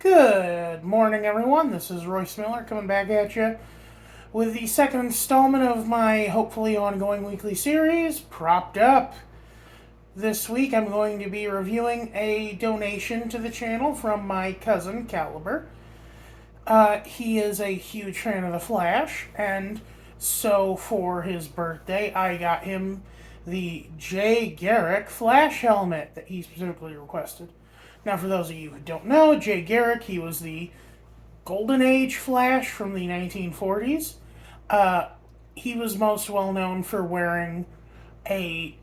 Good morning, everyone. This is Royce Miller coming back at you with the second installment of my hopefully ongoing weekly series, Propped Up. This week I'm going to be reviewing a donation to the channel from my cousin, Caliber. He is a huge fan of The Flash, and so for his birthday I got him the Gerrick Flash helmet that he specifically requested. Now, for those of you who don't know, Gerrick, he was the Golden Age Flash from the 1940s. He was most well known for wearing a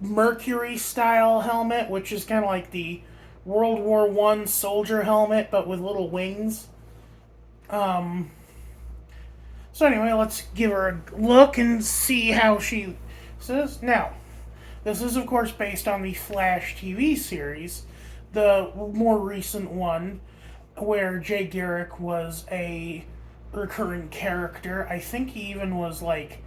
Mercury-style helmet, which is kind of like the World War I soldier helmet, but with little wings. So anyway, let's give her a look and see how she says. Now, this is, of course, based on the Flash TV series, the more recent one, where Gerrick was a recurring character. I think he even was like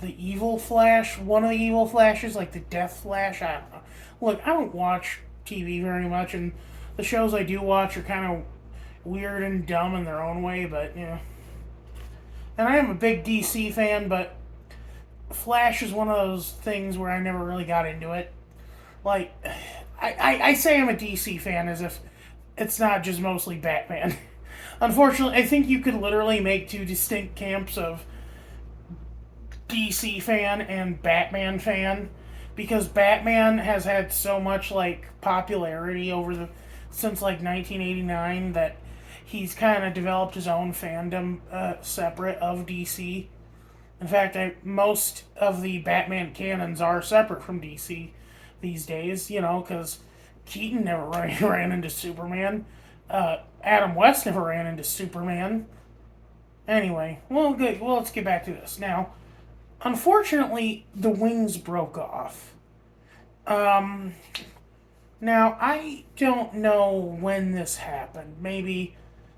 the evil Flash, one of the evil Flashes, like the Death Flash. I don't know. Look, I don't watch TV very much, and the shows I do watch are kind of weird and dumb in their own way, but yeah. And I am a big DC fan, but Flash is one of those things where I never really got into it. Like, I say I'm a DC fan as if it's not just mostly Batman. Unfortunately, I think you could literally make two distinct camps of DC fan and Batman fan, because Batman has had so much like popularity since like 1989 that he's kind of developed his own fandom separate of DC. In fact, most of the Batman canons are separate from DC these days, because Keaton never ran into Superman. Adam West never ran into Superman. Anyway, well, good. Well, let's get back to this. Now, unfortunately, the wings broke off. Now, I don't know when this happened. Maybe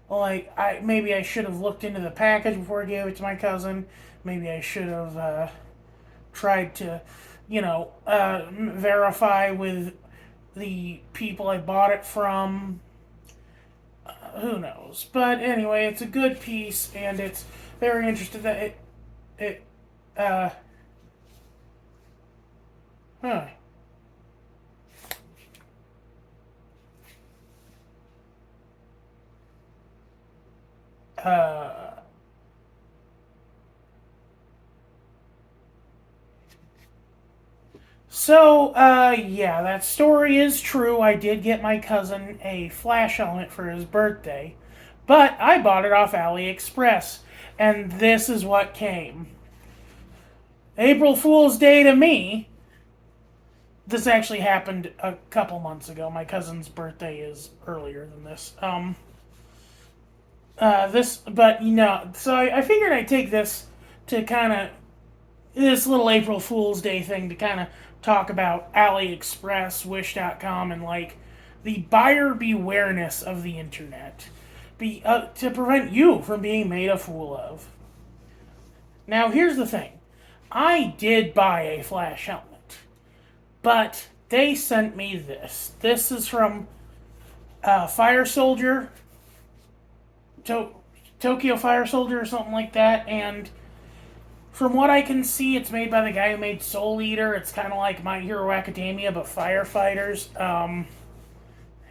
I should have looked into the package before I gave it to my cousin. Maybe I should have tried to, verify with the people I bought it from. Who knows? But anyway, it's a good piece, and it's very interesting that huh. Uh, yeah, that story is true. I did get my cousin a Flash helmet for his birthday, but I bought it off AliExpress, and this is what came. April Fool's Day to me. This actually happened a couple months ago. My cousin's birthday is earlier than this. So I figured I'd take this to kind of this little April Fool's Day thing to kind of talk about AliExpress, Wish.com, and like the buyer bewareness of the internet, to prevent you from being made a fool of. Now, here's the thing: I did buy a Flash helmet, but they sent me this. This is from Fire Soldier, Tokyo Fire Soldier, or something like that, and from what I can see, it's made by the guy who made Soul Eater. It's kind of like My Hero Academia, but firefighters.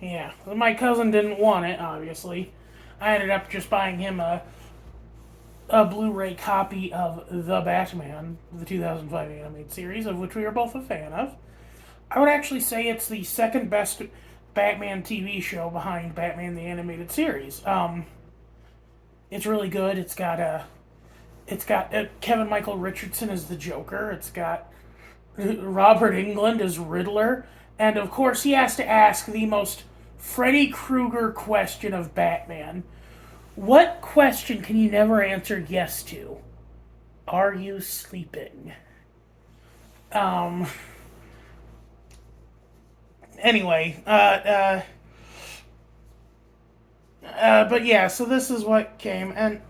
Yeah, my cousin didn't want it, obviously. I ended up just buying him a Blu-ray copy of The Batman, the 2005 animated series, of which we are both a fan of. I would actually say it's the second best Batman TV show behind Batman the Animated Series. It's really good. It's got Kevin Michael Richardson as the Joker. It's got Robert Englund as Riddler. And of course, he has to ask the most Freddy Krueger question of Batman. What question can you never answer yes to? Are you sleeping? Anyway, but yeah, so this is what came, and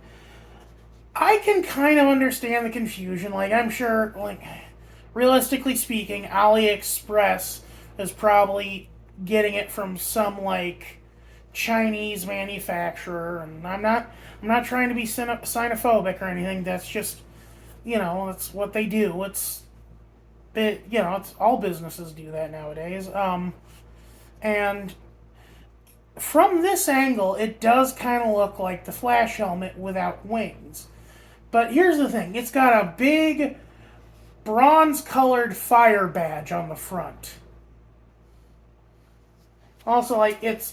I can kind of understand the confusion. Like, I'm sure, like, realistically speaking, AliExpress is probably getting it from some, like, Chinese manufacturer, and I'm not trying to be xenophobic or anything. That's just, that's what they do. It's all businesses do that nowadays. And from this angle, it does kind of look like the Flash helmet without wings. But here's the thing: it's got a big bronze-colored fire badge on the front. Also, like, it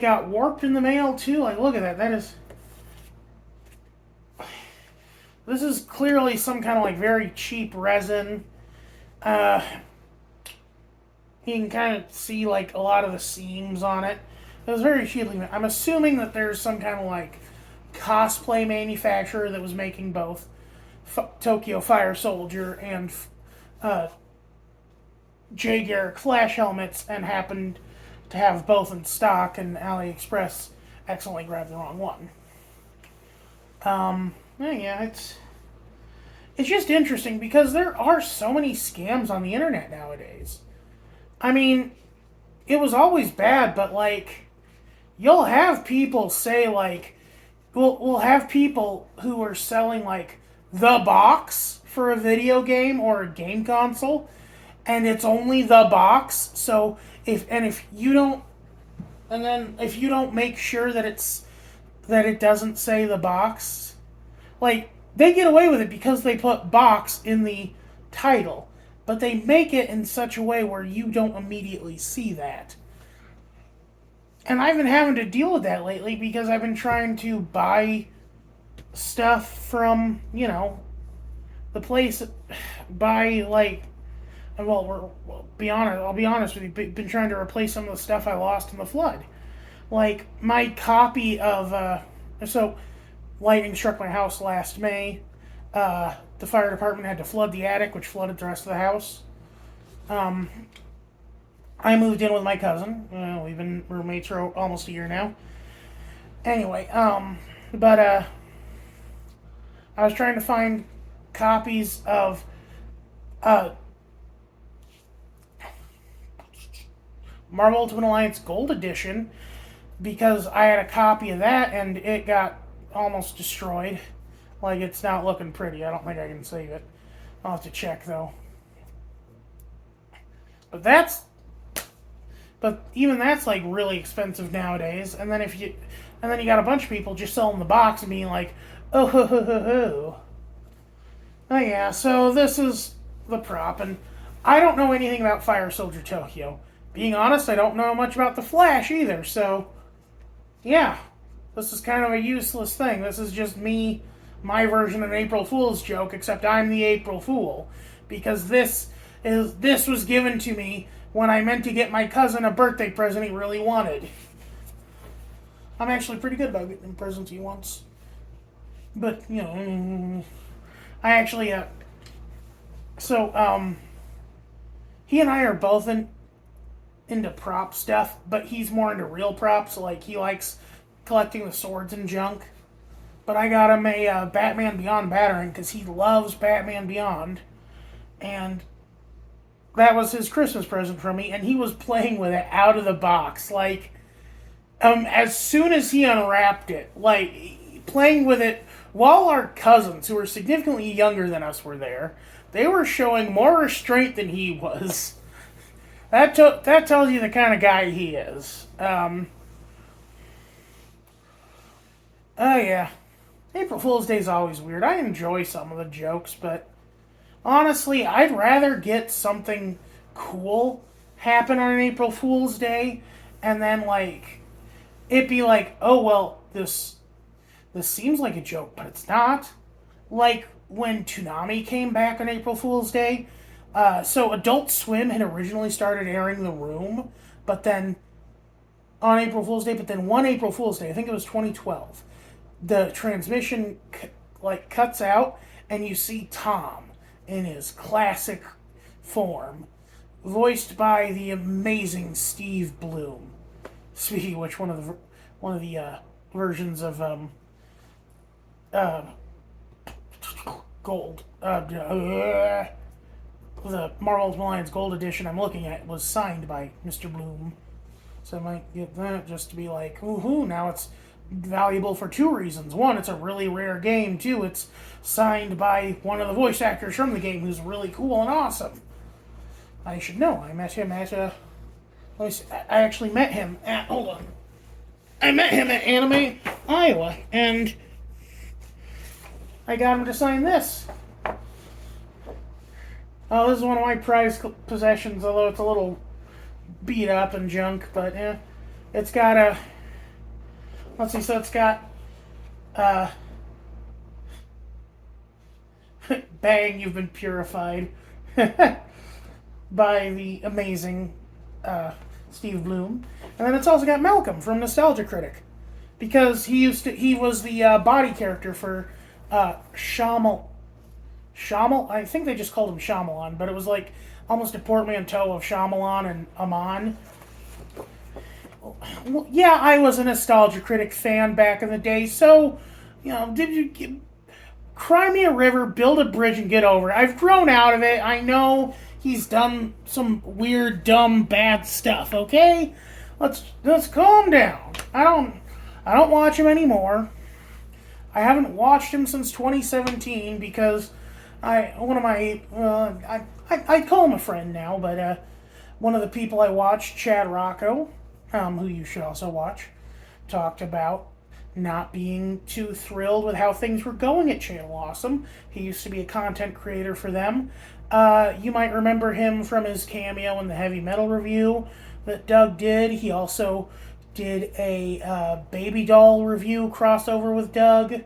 got warped in the mail too. Like, look at that. This is clearly some kind of like very cheap resin. You can kind of see like a lot of the seams on it. It was very cheaply. I'm assuming that there's some kind of like cosplay manufacturer that was making both Tokyo Fire Soldier and Gerrick Flash helmets and happened to have both in stock, and AliExpress accidentally grabbed the wrong one. Yeah, it's just interesting because there are so many scams on the internet nowadays. I mean, it was always bad, but like, you'll have people say like, we'll have people who are selling like the box for a video game or a game console, and it's only the box. So if you don't make sure that it doesn't say the box, like, they get away with it because they put box in the title, but they make it in such a way where you don't immediately see that. And I've been having to deal with that lately because I've been trying to buy stuff from, the place, buy like, I'll be honest with you, been trying to replace some of the stuff I lost in the flood. Like, my copy of, lightning struck my house last May. The fire department had to flood the attic, which flooded the rest of the house. I moved in with my cousin. We've been roommates for almost a year now. Anyway, but I was trying to find copies of Marvel Ultimate Alliance Gold Edition because I had a copy of that and it got almost destroyed. Like, it's not looking pretty. I don't think I can save it. I'll have to check though. But even that's like really expensive nowadays. And then you got a bunch of people just selling the box and being like, oh ho ho ho ho. Oh yeah, so this is the prop, and I don't know anything about Fire Soldier Tokyo. Being honest, I don't know much about the Flash either, so yeah. This is kind of a useless thing. This is just my version of an April Fool's joke, except I'm the April Fool. Because this was given to me when I meant to get my cousin a birthday present he really wanted. I'm actually pretty good about getting him presents he wants. But, I actually, he and I are both into prop stuff, but he's more into real props. Like, he likes collecting the swords and junk. But I got him a Batman Beyond Batarang because he loves Batman Beyond. And that was his Christmas present from me, and he was playing with it out of the box. Like, as soon as he unwrapped it, like, playing with it while our cousins, who were significantly younger than us, were there, they were showing more restraint than he was. That tells you the kind of guy he is. Oh, yeah. April Fool's Day is always weird. I enjoy some of the jokes, but honestly, I'd rather get something cool happen on an April Fool's Day, and then, like, it be like, oh, well, this seems like a joke, but it's not. Like, when Toonami came back on April Fool's Day, so Adult Swim had originally started airing The Room, but then, on April Fool's Day, one April Fool's Day, I think it was 2012, the transmission, cuts out, and you see Tom in his classic form, voiced by the amazing Steve Bloom. Speaking of which, one of the versions of Gold, the Marvel Ultimate Alliance Gold Edition I'm looking at was signed by Mr. Bloom. So I might get that just to be like, woohoo, now it's valuable for two reasons. One, it's a really rare game. Two, it's signed by one of the voice actors from the game who's really cool and awesome. I should know. I met him at I actually met him at, hold on. I met him at Anime Iowa, and I got him to sign this. Oh, this is one of my prized possessions, although it's a little beat up and junk, but yeah. It's got a, let's see, so it's got, bang, you've been purified, by the amazing, Steve Bloom. And then it's also got Malcolm from Nostalgia Critic, because he was the, body character for, Shyamalan. I think they just called him Shyamalan, but it was like almost a portmanteau of Shyamalan and Aman. Well, yeah, I was a Nostalgia Critic fan back in the day, so, did you cry me a river, build a bridge, and get over it. I've grown out of it. I know he's done some weird, dumb, bad stuff, okay? Let's calm down. I don't watch him anymore. I haven't watched him since 2017 because I'd call him a friend now, but one of the people I watched, Chad Rocco, who you should also watch, talked about not being too thrilled with how things were going at Channel Awesome. He used to be a content creator for them. You might remember him from his cameo in the heavy metal review that Doug did. He also did a baby doll review crossover with Doug,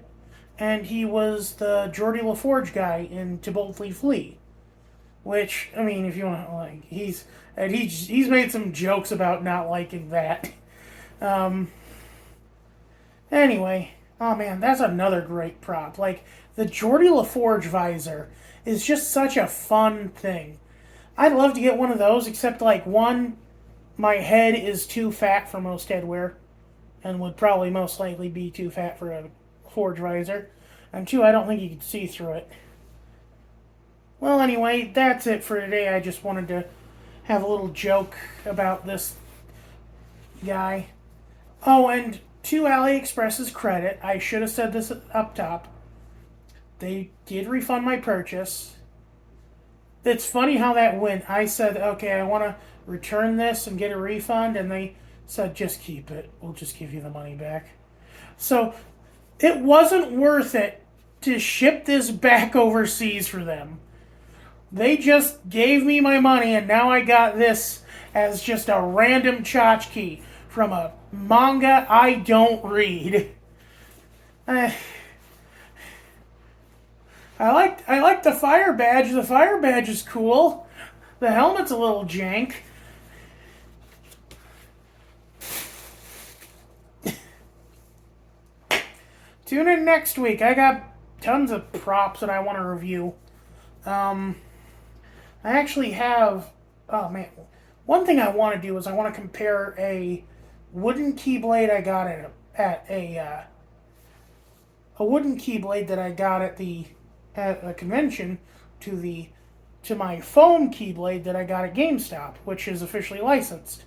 and he was the Geordie LaForge guy in To Boldly Flee, which, I mean, if you want to, like, he's made some jokes about not liking that. Anyway, oh man, that's another great prop. Like, the Geordie LaForge visor is just such a fun thing. I'd love to get one of those, except, like, one, my head is too fat for most headwear, and would probably most likely be too fat for a Forge visor. And two, I don't think you could see through it. Well, anyway, that's it for today. I just wanted to have a little joke about this guy. Oh, and to AliExpress's credit, I should have said this up top. They did refund my purchase. It's funny how that went. I said, okay, I want to return this and get a refund, and they said, just keep it. We'll just give you the money back. So it wasn't worth it to ship this back overseas for them. They just gave me my money, and now I got this as just a random tchotchke from a manga I don't read. I like the fire badge. The fire badge is cool. The helmet's a little jank. Tune in next week. I got tons of props that I want to review. I actually have... Oh, man. One thing I want to do is I want to compare a wooden keyblade I got at a wooden keyblade that I got at a convention to my foam keyblade that I got at GameStop, which is officially licensed.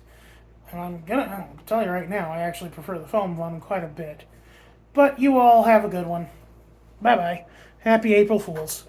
And I'll tell you right now, I actually prefer the foam one quite a bit. But you all have a good one. Bye-bye. Happy April Fools.